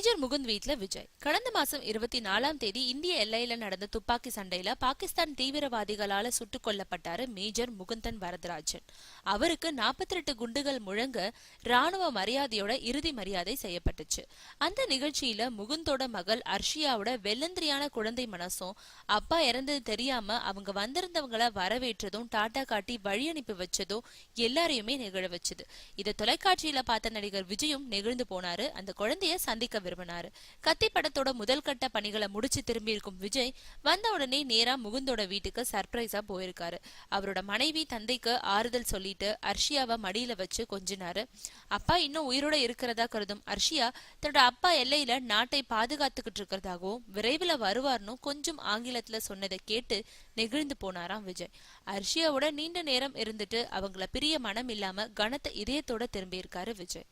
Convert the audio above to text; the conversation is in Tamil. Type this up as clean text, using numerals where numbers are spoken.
மேஜர் முகுந்த் வீட்ல விஜய். கடந்த மாசம் 24ஆம் தேதி இந்திய எல்லையில நடந்த துப்பாக்கி சண்டையில பாகிஸ்தான் தீவிரவாதிகளால சுட்டுக் கொல்லப்பட்டாரு மேஜர் முகுந்தன் வரதராஜன். அவருக்கு 48 குண்டுகள் முழங்க ராணுவ மரியாதையோட இறுதி மரியாதை செய்யப்பட்டுச்சு. அந்த நிகழ்ச்சியில முகுந்தோட மகள் அர்ஷியாவோட வெள்ளந்திரியான குழந்தை மனசும் அப்பா இறந்தது தெரியாம அவங்க வந்திருந்தவங்கள வரவேற்றதும் டாட்டா காட்டி வழி அனுப்பி வச்சதும் எல்லாரையுமே நிகழ வச்சது. இதை தொலைக்காட்சியில பார்த்த நடிகர் விஜயும் நெகிழ்ந்து போனாரு. அந்த குழந்தைய சந்திக்க விரும்பினாரு. கத்தி படத்தோட முதல் கட்ட பணிகளை முடிச்சு திரும்பி இருக்கும் விஜய் வந்த உடனே நேரா முகுந்தோட வீட்டுக்கு சர்ப்ரைஸா போயிருக்காரு. அவரோட மனைவி தந்தைக்கு ஆறுதல் சொல்லிட்டு அர்ஷியாவை மடியில வச்சு கொஞ்சினாரு. அப்பா இன்னும் உயிரோட இருக்கிறதா கருதும் அர்ஷியா தன்னோட அப்பா எல்லையில நாட்டை பாதுகாத்துக்கிட்டு இருக்கிறதாகவும் விரைவில் வருவார்னு கொஞ்சம் ஆங்கிலத்துல சொன்னதை கேட்டு நெகிழ்ந்து போனாராம் விஜய். அர்ஷியாவோட நீண்ட நேரம் இருந்துட்டு அவங்கள பிரிய மனம் இல்லாம கனத்த இதயத்தோட திரும்பி இருக்காரு விஜய்.